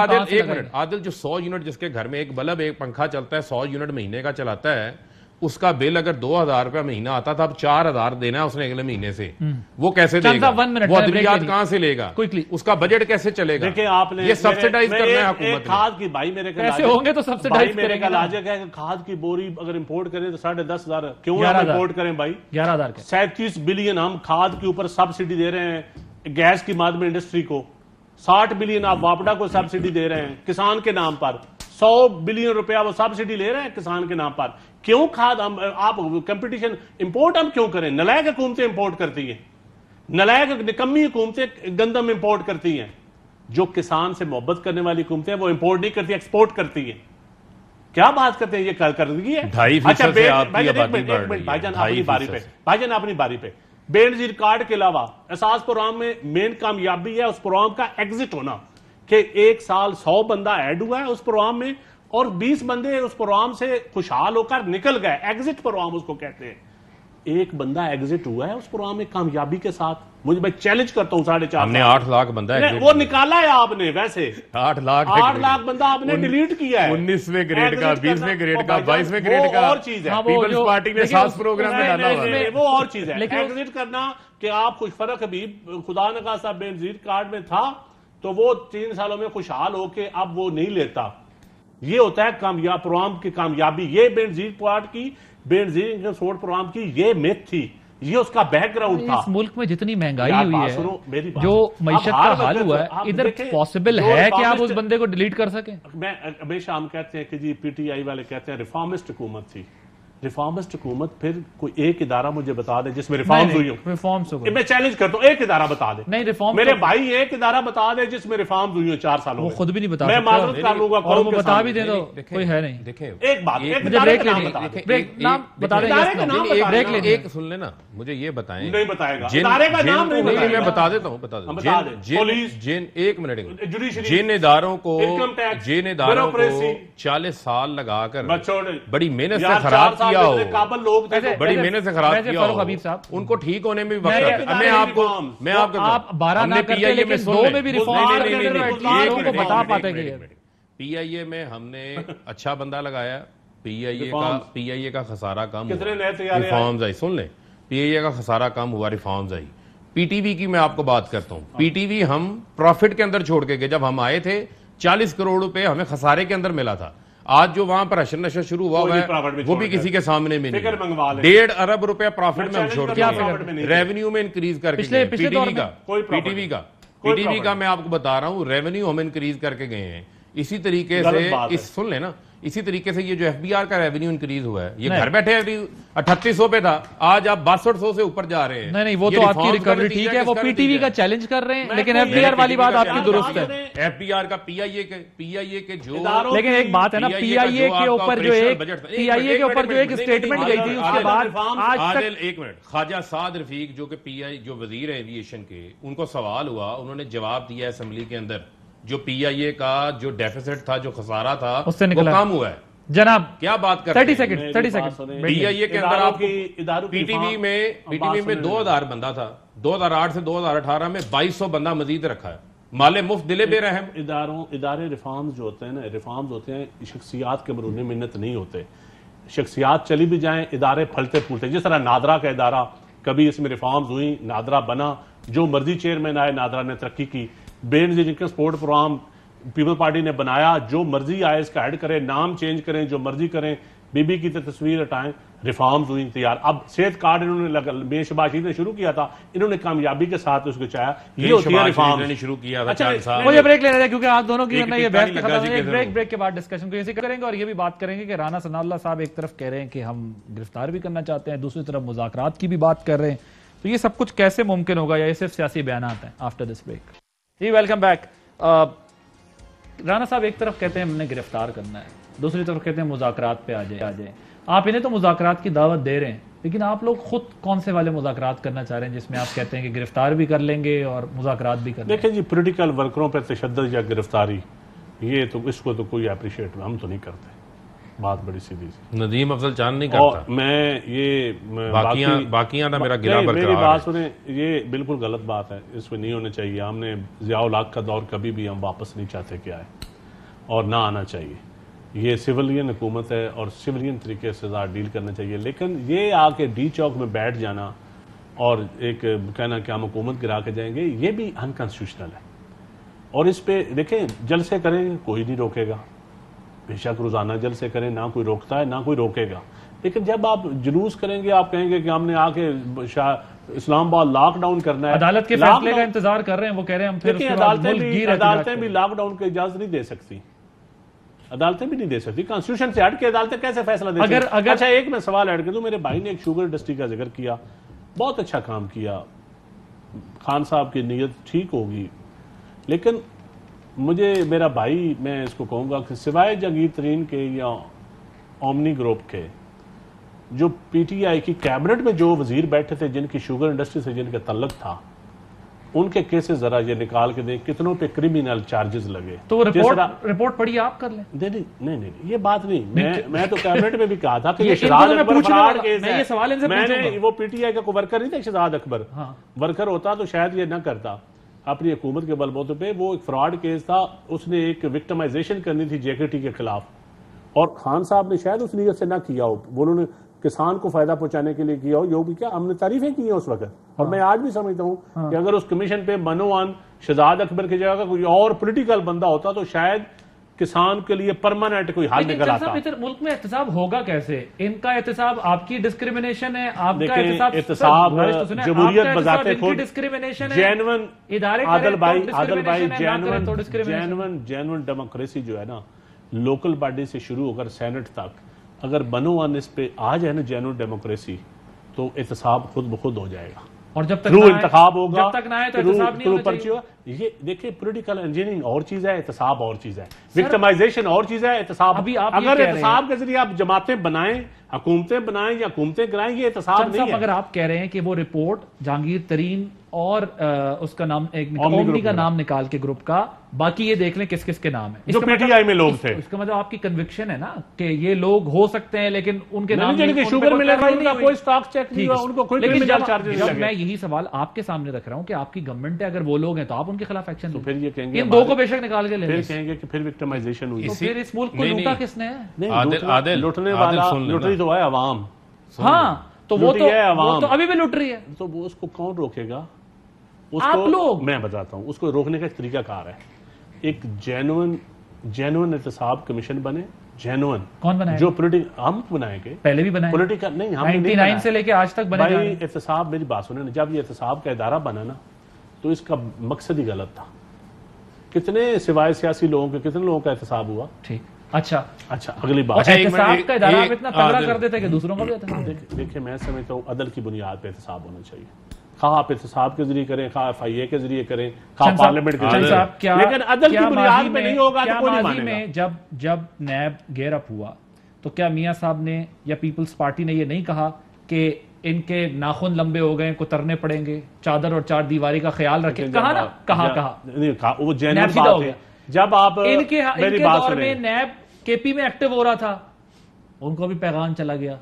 आदिल जो 100 यूनिट जिसके घर में एक बल्ब एक पंखा चलता है, 100 यूनिट महीने का चलाता है, उसका बिल अगर 2000 रुपया महीना आता था, अब 4000 देना है उसने अगले महीने से। वो कैसे देगा? वो अद्वियात कहां से लेगा? उसका बजट कैसे चलेगा? देखिए आपने ये सब्सिडाइज करना है हुकूमत खाद की, भाई मेरे पैसे होंगे तो सब्सिडाइज करेगा। लॉजिक है कि खाद की बोरी अगर इंपोर्ट करें तो 10,500 क्यों इंपोर्ट करें भाई? 11,000 के 37 बिलियन हम खाद के ऊपर सब्सिडी दे रहे हैं गैस की माध्यम इंडस्ट्री को, 60 बिलियन आप वापडा को सब्सिडी दे रहे हैं किसान के नाम पर, 100 बिलियन रुपया वो सब्सिडी ले रहे हैं किसान के नाम पर। क्यों खाद हम आप कंपटीशन इंपोर्ट हम क्यों करें? नलायक हुकूमतें इंपोर्ट करती हैं, नलायक निकम्मी हुकूमतें गंदम इंपोर्ट करती हैं। जो किसान से मोहब्बत करने वाली हुकूमतें वो इंपोर्ट नहीं करती, एक्सपोर्ट करती हैं। क्या बात करते हैं, ये कर दी है। अच्छा भाईजान अपनी बारी पे बेनजीर कार्ड के अलावा एहसास प्रोग्राम में मेन कामयाबी है उस प्रोग्राम का एग्जिट होना, कि 1 साल 100 बंदा ऐड हुआ है उस प्रोग्राम में और 20 बंदे उस प्रोग्राम से खुशहाल होकर निकल गए। एग्जिट प्रोग्राम उसको कहते हैं। एक बंदा एग्जिट हुआ है उस प्रोग्राम में कामयाबी के साथ। मुझे मैं चैलेंज करता हूं 4.5 हमने 8 लाख बंदा वो निकाला है आपने, वैसे 8 लाख बंदा आपने डिलीट किया है। 19वें ग्रेड का, 20वें ग्रेड का, 22वें ग्रेड का, और चीज है। पीपल्स पार्टी ने सास प्रोग्राम में डाला हुआ है, वो और चीज है। एग्जिट करना कि आप खुश फर्क हबीब खुदा न खासा बेनजीर कार्ड में था तो वो 3 सालों में खुशहाल होके अब वो नहीं लेता। ये होता है कामयाब प्रोग्राम की कामयाबी। ये बेनजीर पार्ट की, बेनजीर सोड प्रोग्राम की ये मिथ थी, ये उसका बैकग्राउंड था। इस मुल्क में जितनी महंगाई हुई है, जो मईशत का हाल हुआ है, इधर पॉसिबल है कि आप उस बंदे को डिलीट कर सकें? मैं हमेशा हम कहते हैं कि जी पीटीआई वाले कहते हैं रिफॉर्मिस्ट हुकूमत थी। रिफॉर्मिस्ट हुकूमत, फिर कोई एक इदारा मुझे बता दे जिसमें रिफॉर्म्स हुई हो। रिफॉर्म्स हो, मैं चैलेंज करता हूं, एक इदारा बता दे। नहीं रिफॉर्म मेरे भाई एक इदारा बता दे जिसमें रिफॉर्म्स हुई हो 4 सालों में। वो खुद भी नहीं बता, मैं माजरत कर लूंगा, और वो बता भी दे दो, कोई है नहीं। देखिए एक बात, मुझे ब्रेक नाम बता दें, एक सुन लेना, मुझे ये बताएं। नहीं बताएगा इदारे का नाम, नहीं बताएगा। मैं बता देता हूं, बता देता हूं। जिन एक मिनट, जिन इदारों को 40 साल लगाकर बड़ी मेहनत से खराब किया हो, बड़ी मेहनत से खराब किया हो, हबीब साहब, उनको ठीक होने में भी वक्त लगता है। मैं आपको आप 12 ना करते, लेकिन 2 में भी रिफॉर्म को बता पाते हैं। पीआईए में हमने अच्छा बंदा लगाया, पीआईए का खसारा कम हुआ, रिफॉर्म्स आई। सुन ले, पीआईए का खसारा कम हुआ, रिफॉर्म्स आई। पीटीवी की मैं आपको बात करता हूं। पीटीवी हम प्रॉफिट के अंदर छोड़ के गए। जब हम आए थे 40 करोड़ रुपए हमें खसारे के अंदर मिला था। आज जो वहां पर हशर नशर शुरू हुआ है वो भी किसी के सामने में नहीं। 1.5 अरब रुपया प्रॉफिट में हम छोड़ के रेवेन्यू में इंक्रीज करके पीटीवी का मैं आपको बता रहा हूं, रेवेन्यू हम इंक्रीज करके गए हैं। इसी तरीके से सुन लेना, इसी तरीके से ये जो एफबीआर का रेवेन्यू इंक्रीज हुआ है, ये घर बैठे 3800 पे था, आज आप 6200 से ऊपर जा रहे हैं। नहीं वो तो आपकी रिकवरी ठीक है, वो पीटीवी का चैलेंज कर रहे हैं, लेकिन एफबीआर वाली बात आपकी दुरुस्त है। एफबीआर का पीआईए के जो, लेकिन एक बात है ना, पीआईए के ऊपर जो एक स्टेटमेंट गई थी, उसके बाद आज तक। एक मिनट, ख्वाजा साद रफीक जो कि पीआई जो वजीर है एविएशन के, उनको सवाल हुआ, उन्होंने जवाब दिया असेंबली के अंदर, जो पीआईए का जो डेफिसिट था, जो खसारा था, उससे वो कम हुआ है। जनाब क्या बात कर 30 सेकंड पीआईए के अंदर आपको पीटीवी में 2000 बंदा था, 2008 से 2018 में 2200 बंदा मजीद रखा है। माले मुफ्त दिले बेरहम। इदारे रिफॉर्म्स जो होते हैं ना, रिफॉर्म्स होते हैं शख्सियात के मरूनी मिन्नत नहीं होते। शख्सियात चली भी जाएं, इदारे फलते फूलते। जिस तरह नादरा का इदारा, कभी इसमें रिफॉर्म्स हुई, नादरा बना, जो मर्जी चेयरमैन आए, नादरा ने तरक्की की, बेनजीर जिनका स्पोर्ट प्रोग्राम पीपल पार्टी ने बनाया, जो मर्जी आए इसका हेड करें, नाम चेंज करें, जो मर्जी करें, बीबी की तस्वीर हटाएं, रिफॉर्म्स हुई तैयार। अब सेहत कार्ड इन्होंने शहबाज शरीफ ने शुरू किया था, इन्होंने कामयाबी के साथ उसको चाहा, ये होती है रिफॉर्म शुरू किया था। अच्छा, मुझे ब्रेक लेना है क्योंकि आप दोनों की ये बहस खत्म हो गई। ब्रेक के बाद डिस्कशन को ऐसे करेंगे और ये भी बात करेंगे कि राना सनाउल्लाह साहब एक तरफ कह रहे हैं कि हम गिरफ्तार भी करना चाहते हैं, दूसरी तरफ मुज़ाकरात की भी बात कर रहे हैं, तो ये सब कुछ कैसे मुमकिन होगा या ये सिर्फ सियासी बयानात हैं? आफ्टर दिस ब्रेक जी, वेलकम बैक। राना साहब एक तरफ कहते हैं हमने गिरफ्तार करना है, दूसरी तरफ कहते हैं मुज़ाकरात पे आ जाए। आप इन्हें तो मुज़ाकरात की दावत दे रहे हैं, लेकिन आप लोग खुद कौन से वाले मुज़ाकरात करना चाह रहे हैं जिसमें आप कहते हैं कि गिरफ्तार भी कर लेंगे और मुज़ाकरात भी कर लेंगे? देखिए जी, पॉलिटिकल वर्करों पर तशद्दुद या गिरफ्तारी, ये तो इसको तो कोई अप्रिशिएट हम तो नहीं करते। बात बड़ी सीधी सी, नदीम अफजल चांद नहीं करता। मैं बाकियां ना मेरा गिला मेरी बरकरार बात है। सुने, ये बिल्कुल गलत बात है, इसमें नहीं होना चाहिए। हमने ज़ियाउल हक का दौर कभी भी हम वापस नहीं चाहते कि आए और ना आना चाहिए। ये सिविलियन हुकूमत है और सिविलियन तरीके से डील करना चाहिए, लेकिन ये आके डी चौक में बैठ जाना और एक कहना कि हम हुकूमत गिरा के जाएंगे, ये भी अनकॉन्स्टिट्यूशनल है। और इस पे देखें, जलसे करेंगे कोई नहीं रोकेगा, बेशक रोजाना जलसे करें, ना कोई रोकता है ना कोई रोकेगा, लेकिन जब आप जुलूस करेंगे, आप कहेंगे कि हमने आके इस्लामाबाद लॉकडाउन करना है, अदालत के फैसले का इंतजार कर रहे हैं, वो कह रहे हैं हम फिर अदालतें भी लॉकडाउन की इजाजत नहीं दे सकती, अदालतें भी नहीं दे सकती। कॉन्स्टिट्यूशन से हट के अदालतें कैसे फैसला दे सकती? अच्छा, एक मैं सवाल ऐड कर दूं, मेरे भाई ने एक शुगर इंडस्ट्री का जिक्र किया, बहुत अच्छा काम किया, खान साहब की नीयत ठीक होगी, लेकिन मुझे मेरा भाई, मैं इसको कहूंगा कि सिवाय जहांगीर तरीन के या ओमनी ग्रुप के, जो पीटीआई की कैबिनेट में जो वजीर बैठे थे जिनकी शुगर इंडस्ट्री से जिनका तल्लुक था, उनके केसेस जरा ये निकाल के दें, कितनों पे क्रिमिनल चार्जेस लगे। तो रिपोर्ट पढ़ी आप कर लें। नहीं, ये बात नहीं। मैं तो कैबिनेट में भी कहा था कि ये शहजाद अकबर फरार केस है। ये सवाल इनसे मैंने, वो पीटीआई का कोई वर्कर नहीं था शहजाद अकबर, वर्कर होता तो शायद ये ना करता अपनी हुकूमत के बलबूते पे। वो एक फ्रॉड केस था, उसने एक विक्टिमाइजेशन करनी थी जेकेटी के खिलाफ, और खान साहब ने शायद उस नीयत से ना किया हो, वो उन्होंने किसान को फायदा पहुंचाने के लिए किया हो, यो भी क्या हमने तारीफें की हैं उस वक्त। और मैं आज भी समझता हूं कि अगर उस कमीशन पे मनोवान शहजाद अकबर की जगह कोई और पॉलिटिकल बंदा होता तो शायद किसान के लिए परमानेंट कोई हल निकल आता। मुल्क में एहतसाब होगा कैसे? इनका एहतसाब आपकी डिस्क्रिमिनेशन है, आपका एहतसाब जमहूरियत बजाते खुद डिस्क्रिमिनेशन है, जेन्युइन इदारे आदिल भाई जेन्युइन डेमोक्रेसी जो है ना, लोकल बॉडी से शुरू होकर सेनेट तक, अगर बनोवान इस पे आ जाए ना जेन्युइन डेमोक्रेसी, तो एहतसाब खुद ब खुद हो जाएगा। और जब तक इंतखाब होगा, जब तक ना आए तो एहतसाब नहीं होना चाहिए। ये देखिए, पॉलिटिकल इंजीनियरिंग और चीज है, एहतसाब और चीज है, विक्टिमाइजेशन और चीज है, एहतसाब। अगर एहतसाब के जरिए आप जमातें बनाएं, हुकूमतें बनाएं या हुकूमतें गिराएं, ये एहतसाब नहीं है। अगर आप कह रहे हैं कि वो रिपोर्ट जहांगीर तरीन और उसका नाम एक ओमनी का नाम निकाल के ग्रुप का, बाकी ये देख लें किस किस के नाम है, जो पीटीआई में लोग थे, इसका मतलब आपकी कन्विक्शन है ना कि ये लोग हो सकते हैं, लेकिन उनके नाम शुगर मिलेगा, उनका कोई स्टॉक चेक नहीं हुआ, उनको कोई क्रिमिनल चार्जेस नहीं लगे। मैं यही सवाल आपके सामने रख रहा हूं कि आपकी गवर्नमेंट है, अगर वो लोग हैं तो आप उनके खिलाफ एक्शन तो फिर ये कहेंगे, इन दो को बेशक निकाल के ले, फिर कहेंगे कि फिर विक्टिमाइजेशन हुई, तो फिर इस मुल्क को लूटा किसने है? लुटने वाला लुट तो है अवाम। हाँ, तो वो तो अभी भी लुट रही है, तो वो उसको कौन रोकेगा? आप लोग। मैं बताता हूं, उसको रोकने का एक तरीका कार है, एक जेन्युइन एहतसाब कमीशन बने। जेन्युइन कौन बनाएगा? जो पॉलिटिकल हम बनाएंगे, पहले भी बनाए, पॉलिटिकल नहीं, हम 99 से लेके आज तक बने भाई। एहतसाब, मेरी बात सुने, जब ये एहतसाब का इदारा बना ना, तो इसका मकसद ही गलत था। कितने सिवाय सियासी लोगों के, कितने लोगों का एहतसाब हुआ? ठीक, अच्छा, अगली बात, एहतसाब का इदारा आप इतना तगड़ा कर देते कि दूसरों का भी एहतसाब। देखिए, मैं समझता हूँ अदल की बुनियाद पे एहतसाब होना चाहिए, खा आप एहतसाब के जरिए करें, खा FIA के जरिए करें, खा पार्लियामेंट के जरिए, लेकिन अदल की बुनियाद पे नहीं होगा तो कोई नहीं मानेगा। जब नैब गेयर अप हुआ तो क्या मियां साहब ने या पीपल्स पार्टी ने ये नहीं कहा कि इनके नाखून लंबे हो गए, कुतरने पड़ेंगे, चादर और चार दीवारी का ख्याल रखें? कहा ना, कहा वो जेन्युइन बात है। जब आप इनके दौर में नैब KP में एक्टिव हो रहा था, उनको भी पैगाम चला गया,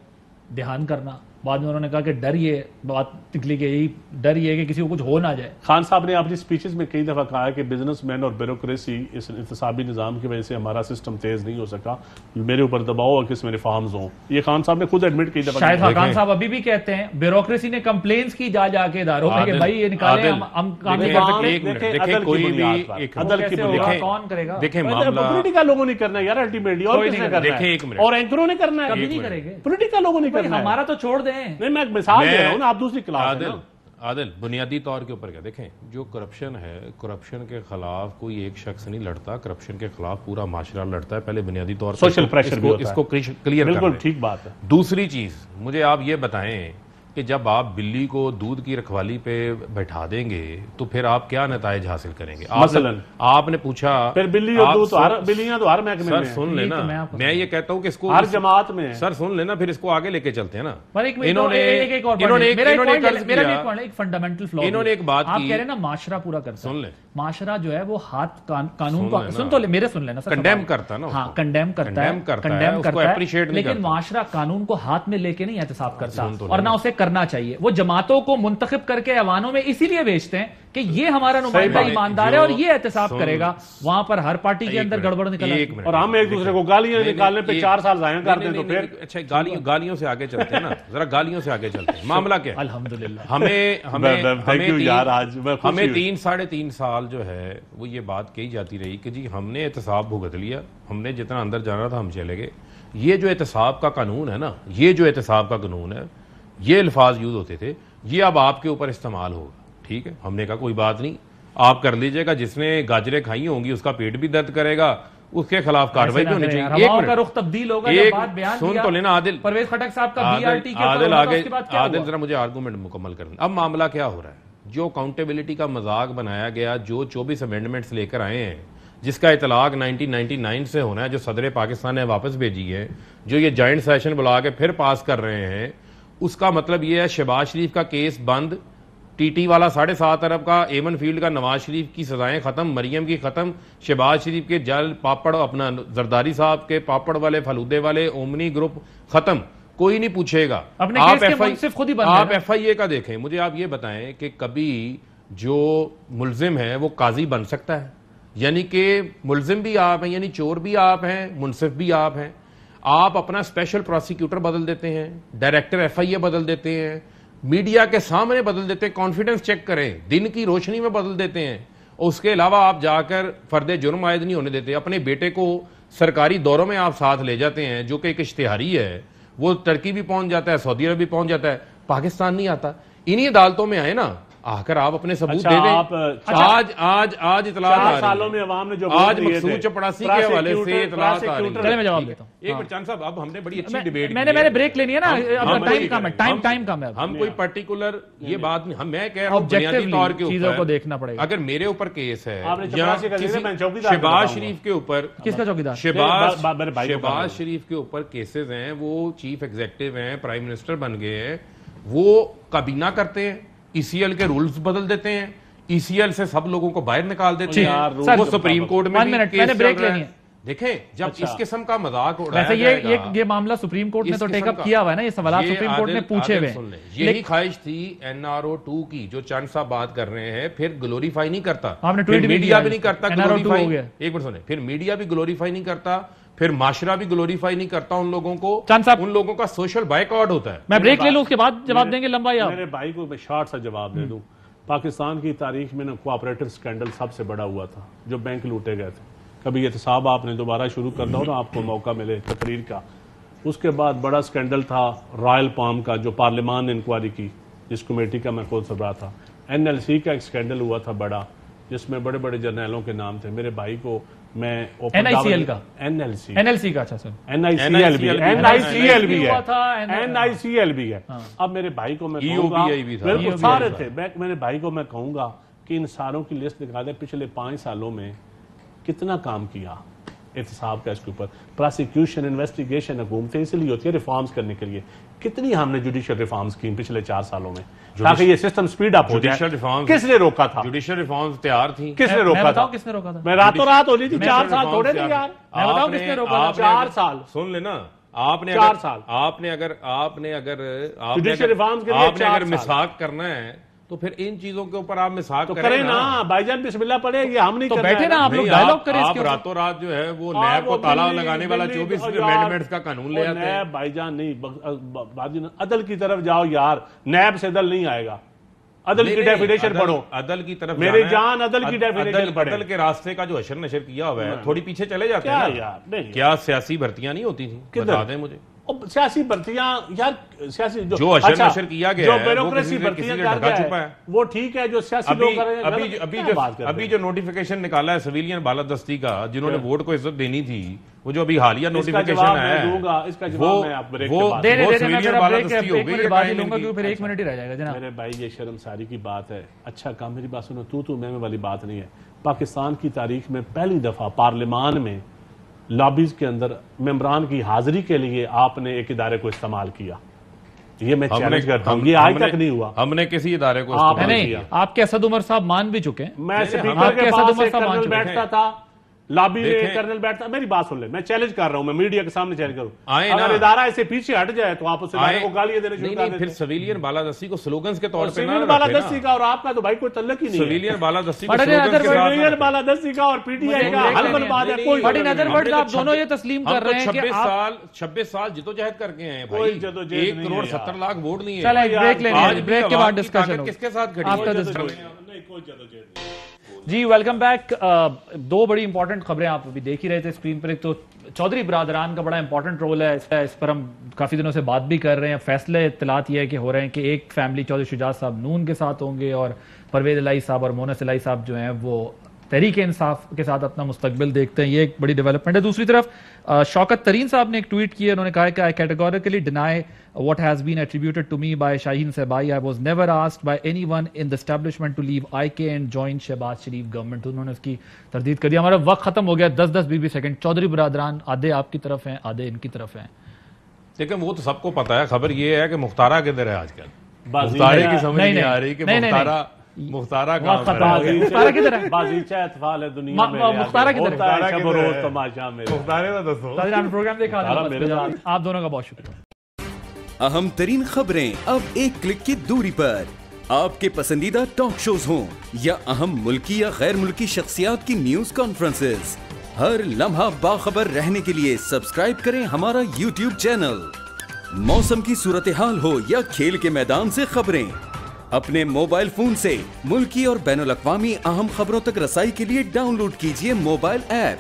ध्यान करना। बाद में उन्होंने कहा कि डर ये बात निकली कि यही डर ये है कि किसी को कुछ हो ना जाए। खान साहब ने अपनी स्पीचेस में कई दफा कहा है कि बिजनेसमैन और ब्यूरोक्रेसी इस इंतसाबी निजाम की वजह से हमारा सिस्टम तेज नहीं हो सका, मेरे ऊपर दबाव और किस में रिफॉर्म्स हों। ये खान साहब ने खुद एडमिट कई दफा शायद खान साहब अभी भी कहते हैं ब्यूरोक्रेसी ने कंप्लेंट्स की जा जाके इदारों में कि भाई ये निकाले, हम काम नहीं कर सकते। देखिए कोई भी एक अदल की बुनियाद कौन करेगा? देखिए मामला पॉलिटिकल लोगों ने करना है यार, अल्टीमेटली और किसने करना है? देखिए एक मिनट, और एंकरों ने करना है, कभी नहीं करेंगे, पॉलिटिकल लोगों ने करना है। हमारा तो छोड़ दें। नहीं, मैं मिसाल दे रहा हूं ना, आप दूसरी क्लास है ना। आदिल बुनियादी तौर के ऊपर क्या देखें, जो करप्शन है, करप्शन के खिलाफ कोई एक शख्स नहीं लड़ता, करप्शन के खिलाफ पूरा माशरा लड़ता है। पहले बुनियादी तौर पर सोशल प्रेशर इसको क्लियर बिल्कुल ठीक बात है। दूसरी चीज मुझे आप ये बताएं कि जब आप बिल्ली को दूध की रखवाली पे बैठा देंगे तो फिर आप क्या नताइज हासिल करेंगे? आपने पूछा फिर बिल्ली और दूध, बिल्लियां तो हर महकमे में। सर सुन लेना, मैं ये कहता हूं कि इसको हर जमात में। सर सुन लेना, फिर इसको आगे लेके चलते हैं ना। इन्होंने एक फंडामेंटल फ्लॉ, इन्होंने एक बात आप कह रहे हैं ना माशरा पूरा करता, सुन ले, माशरा जो है वो हाथ कानून को सुन तो ले, मेरे सुन लेना, कंडेम करता ना, हाँ कंडेम करता है, अप्रिशिएट नहीं करता, लेकिन माशरा कानून को हाथ में लेके नहीं एहतसाब करता और ना उसे करना चाहिए। वो जमातों को मुंतखब करके अवानों में इसीलिए भेजते हैं कि ये हमारा नुमाइंदा ईमानदार है और ये एहतसाब करेगा। वहां पर हर पार्टी के अंदर गड़बड़ निकल, और हम एक दूसरे को गालियां निकालने पे 4 साल जाया करते हैं। तो फिर अच्छा गालियों से आगे चलते हैं ना, जरा गालियों से आगे चलते हैं। मामला क्या है? अल्हम्दुलिल्लाह हमें 3 साढ़े 3 साल जो है वो ये बात कही जाती रही कि जी हमने एहतसाब भुगत लिया, हमने जितना अंदर जाना था हम चले गए। ये जो एहतसाब का कानून है ना, ये जो एहतसाब का कानून है, ये अल्फाज यूज होते थे, ये अब आपके ऊपर इस्तेमाल होगा। ठीक है, हमने कहा कोई बात नहीं, आप कर लीजिएगा, जिसने गाजरें खाई होंगी उसका पेट भी दर्द करेगा, उसके खिलाफ कार्रवाई भी होनी चाहिए। एक का रुख तब्दील होगा, एक बात बयान सुन तो लेना आदिल, परवेज खटक साहब का बीआरटी के आदिल आगे, आदिल जरा मुझे आर्गूमेंट मुकम्मल करना। अब मामला क्या हो रहा है? जो अकाउंटेबिलिटी का मजाक बनाया गया, जो 24 अमेंडमेंट्स लेकर आए हैं, जिसका इतलाक 1999 से होना है, जो सदर पाकिस्तान ने वापस भेजी है, जो ये जॉइंट सेशन बुला के फिर पास कर रहे हैं, उसका मतलब ये है शहबाज शरीफ का केस बंद, टीटी वाला 7.5 अरब का, एमन फील्ड का नवाज शरीफ की सजाएं खत्म, मरियम की खत्म, शहबाज शरीफ के जल पापड़, अपना जरदारी साहब के पापड़ वाले, फलूदे वाले, ओमनी ग्रुप खत्म, कोई नहीं पूछेगा। आप FIA का देखें। मुझे आप ये बताएं कि कभी जो मुलजिम है वो काजी बन सकता है? यानी कि मुलजिम भी आप हैं, यानी चोर भी आप हैं, मुनसिफ भी आप हैं। आप अपना स्पेशल प्रोसिक्यूटर बदल देते हैं, डायरेक्टर FIA बदल देते हैं, मीडिया के सामने बदल देते हैं, कॉन्फिडेंस चेक करें, दिन की रोशनी में बदल देते हैं। और उसके अलावा आप जाकर फर्दे जुर्म आयद नहीं होने देते। अपने बेटे को सरकारी दौरों में आप साथ ले जाते हैं, जो कि एक इश्तिहारी है, वो टर्की भी पहुंच जाता है, सऊदी अरब भी पहुंच जाता है, पाकिस्तान नहीं आता। इन्हीं अदालतों में आए ना, आकर आप अपने सबूत दे दें। आज इतलात आ रही है, सालों में अवाम ने जो आज मकसूद चपड़ासी के हवाले से इतलात आ रही है। चले मैं जवाब देता हूं। एक मिनट चांद साहब, अब हमने बड़ी अच्छी डिबेट, मैंने ब्रेक लेनी है ना, टाइम कम है। हम कोई पर्टिकुलर ये बात नहीं, मैं कह रहा हूं बुनियादी तौर के चीजों को देखना पड़ेगा। अगर मेरे ऊपर केस है या शहबाज शरीफ के ऊपर, किसका चौकीदार? शहबाज शरीफ के ऊपर केसेस हैं, वो चीफ एग्जीक्यूटिव हैं, प्राइम मिनिस्टर बन गए हैं, वो काबीना करते हैं, ECL के रूल्स बदल देते हैं, ECL से सब लोगों को बाहर निकाल देते हैं, वो सुप्रीम कोर्ट में मैंने ब्रेक लेनी है। देखें जब इस किस्म का मजाक वैसे ये मामला सुप्रीम कोर्ट ने तो टेकअप किया हुआ है ना, ये सवाल सुप्रीम कोर्ट ने पूछे हुए। यही ख्वाहिश थी NRO 2 की, जो चंद साहब बात कर रहे हैं, फिर ग्लोरीफाई नहीं करता, मीडिया भी नहीं करता ग्लोरीफाई, एक मिनट सुने, फिर मीडिया भी ग्लोरीफाई नहीं करता, फिर माशरा भी ग्लोरीफाई नहीं करता उन लोगों को, उन लोगों का सोशल बायकॉट होता है। मैं ब्रेक ले लूं, उसके बाद जवाब देंगे लंबा। मेरे भाई को मैं शॉर्ट सा जवाब दे दूं। पाकिस्तान की तारीख में ना कोऑपरेटिव स्कैंडल सबसे बड़ा हुआ था, जो बैंक लूटे गए थे। कभी एहतसाब आपने दोबारा शुरू करना हो ना, आपको मौका मिले तकरीर का। उसके बाद बड़ा स्कैंडल था रॉयल पाम का, जो पार्लियामान ने इंक्वायरी की, जिस कमेटी का मैं खुद सरबराह था। NLC का एक स्कैंडल हुआ था बड़ा, जिसमें बड़े बड़े जर्नैलों के नाम थे। मेरे भाई को मैं NICL का NLC का, अच्छा सर NICL भी है। अब मेरे भाई को मैं कहूंगा, बिल्कुल सारे थे, मेरे भाई को मैं कहूंगा कि इन सारों की लिस्ट निकाले, पिछले 5 सालों में कितना काम किया एहतसाब का इसके ऊपर। प्रोसिक्यूशन, इन्वेस्टिगेशन हुकूमतें इसलिए होती है रिफॉर्म्स करने के लिए। कितनी हमने जुडिशियल रिफॉर्म्स की पिछले 4 सालों में, ताकि ये सिस्टम स्पीड अप हो जाए। किसने रोका था? जुडिशियल रिफॉर्म्स तैयार थी, किसने रोका था? किसने रोका था? मैं रातों रात होनी थी, 4 साल थोड़े थे यार। मैं बताऊं किसने रोका था? 4 साल। सुन लेना, आपने 4 अगर साल आपने अगर Judicial reforms के लिए आपने 4 अगर साल। मिसाक करना है तो फिर इन चीजों के ऊपर आप मिसाक तो करें ना भाईजान, बिस्मिल्लाह पढ़े, ये हम नहीं तो कर बैठे रहे ना आप लोग नहीं, डायलॉग करें आप इसके ऊपर। रातों रात जो है वो हाँ, नैब को वो ताला दिल्ली- लगाने वाला दिल्ली- 24 और यार, अमेंडमेंट्स का कानून ले और आते हैं। नैब भाईजान नहीं, बाजी अदल की तरफ जाओ यार, नैब से अदल नहीं आएगा। अदल नहीं, की नहीं, डेफिनेशन अदल- पढ़ो, अदल की तरफ मेरी जाना है। जान अदल की डेफिनेशन पढ़े। अदल के रास्ते का जो अशर नशर किया हुआ है, थोड़ी पीछे चले जाते क्या हैं ना। यार, नहीं क्या सियासी भर्तियां नहीं होती थी? किधर? बता दें मुझे। और सियासी भर्तियां यार, सियासी जो अशर नशर किया गया जो है, वो ब्यूरोक्रेसी किसी से भर्तियां कर ढका गया छुपा है, है। वो ठीक है। जो सियासी लोग कर रहे हैं, अभी जो नोटिफिकेशन निकाला है सिविलियन बालादस्ती का, जिन्होंने वोट को इज्जत देनी थी, वो जो अभी हालिया नोटिफिकेशन है, इसका जवाब मैं आप ब्रेक के बाद दे वो मैं सिविलियन फिर ब्रेक बालादस्ती हो एक गई मिनट है बाद ही टाइम लूंगा इनकी। क्योंकि फिर 1 मिनट ही रह जाएगा जनाब। मेरे भाई, ये शर्मसारी की बात है। अच्छा काम, मेरी बात सुनो, तू मैं वाली बात नहीं है। पाकिस्तान की तारीख में पहली दफा पार्लियामान में लॉबीज के अंदर मेंबरान की हाजिरी के लिए आपने एक इदारे को इस्तेमाल किया। ये मैं चैलेंज करता हूं, ये आज तक नहीं हुआ। हमने किसी इदारे को आप- इस्तेमाल नहीं, किया। आपके असद उमर साहब मान भी चुके हैं। मैं स्पीकर आपके के असद पास उमर एक साहब मान कर्नल चुके हैं। बैठता था, लॉबी में देखें। कर्नल बैठता। मेरी बात सुन ले, मैं चैलेंज कर रहा हूं, मैं मीडिया के सामने चैलेंज करूं। आए ना। अगर इदारा ऐसे पीछे हट जाए तो आप उस इदारे को गालियां देने शुरू नहीं कर नहीं, देते फिर हैं। सिविलियन बालादस्ती को स्लोगन्स के तौर पे ना सिविलियन रखे बालादस्ती ना। का और आपका तो भाई कोई तल्लक ही नहीं है। सिविलियन बालादस्ती को बड़े स्लोगन्स के अदर साथ ना सिविलियन रखें। बालादस्ती का और पीटीआई का नहीं, हलबल नहीं, बात है। नहीं, कोई नहीं, बट इन अदर नहीं, वर्ड्स हमने आप तो दोनों ये तस्लीम हम कर तो रहे हैं कि आप 26 साल जिद्दोजहद करके आए हैं कोई भाई। जद्दोजहद 1 नहीं करोड़ है यार। 70 लाख वोट नहीं है। चल एक ब्रेक ले आज लेंगे, भी ब्रेक के आवाम बाद की डिस्कशन ताकत होगा। किसके साथ खड़ी आपका है? डिस्कशन नहीं, कोई जद्दोजहद नहीं। जी वेलकम बैक। 2 बड़ी इंपॉर्टेंट खबरें आप अभी देख ही रहे थे स्क्रीन पर। एक तो चौधरी बरादरान का बड़ा इंपॉर्टेंट रोल है, इस पर हम काफी दिनों से बात भी कर रहे हैं। फैसले इत्तलात ये है कि हो रहे हैं कि एक फैमिली चौधरी शुजात साहब नून के साथ होंगे और परवेज इलाही साहब और मोनस इलाही साहब जो हैं वो तहरीक इंसाफ के साथ अपना मुस्तकबिल देखते हैं। ये एक बड़ी डेवलपमेंट है। दूसरी तरफ शौकत तरीन साहब ने एक ट्वीट किया, उन्होंने कहा कि I categorically deny what has been attributed to me by Shaheen Sabai. I was never asked by anyone in the establishment to leave IK and join Shehbaz Sharif government. तो उन्होंने उसकी तरदीद कर दिया। हमारा वक्त खत्म हो गया, 10-20 सेकंड। चौधरी बरादरान आधे आपकी तरफ हैं, आधे इनकी तरफ हैं। लेकिन वो तो सबको पता है। खबर ये है कि मुख्तारा किधर है आजकल। बाजी मुख्तारे है। की समझ नहीं, नहीं नहीं, आ रही कि नहीं, नहीं, मुख्तारा कहाँ वक्त पर खत्म हो है। गया। मुख्तारा किधर है? बाजीचा इत्फाल है दुनिया में। मुख्तारा किधर है? होता है मुख्तारा शब किधर रोज है? तमाशा में। मुख्तारे का दसो। चौधरी आपने प्रोग्राम देखा? मुख्तारा मेरे साथ। आप दोनों का बहुत शुक्रिया। अहम तरीन खबरें अब एक क्लिक की दूरी पर। आपके पसंदीदा टॉक शोज हों या अहम मुल्की या गैर मुल्की शख्सियात की न्यूज कॉन्फ्रेंसेस, हर लम्हा बाखबर रहने के लिए सब्सक्राइब करें हमारा YouTube चैनल। मौसम की सूरत हाल हो या खेल के मैदान से खबरें, अपने मोबाइल फोन से मुल्की और बैनुल-अक़वामी अहम खबरों तक रसाई के लिए डाउनलोड कीजिए मोबाइल ऐप।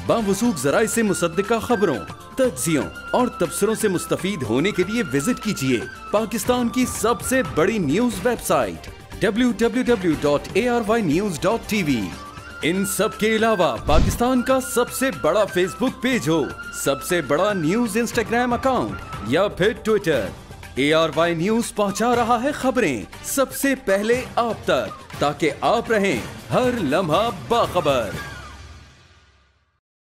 बावसूख ज़राए से मुसद्दिका खबरों, तज्ज़ियों और तबसरों से मुस्तफीद होने के लिए विजिट कीजिए पाकिस्तान की सबसे बड़ी न्यूज वेबसाइट www.arYnews.tv। इन सब के अलावा पाकिस्तान का सबसे बड़ा फेसबुक पेज हो, सबसे बड़ा न्यूज इंस्टाग्राम अकाउंट या फिर ट्विटर, ARY न्यूज पहुंचा रहा है खबरें सबसे पहले आप तक, ताकि आप रहें हर लम्हा बाखबर।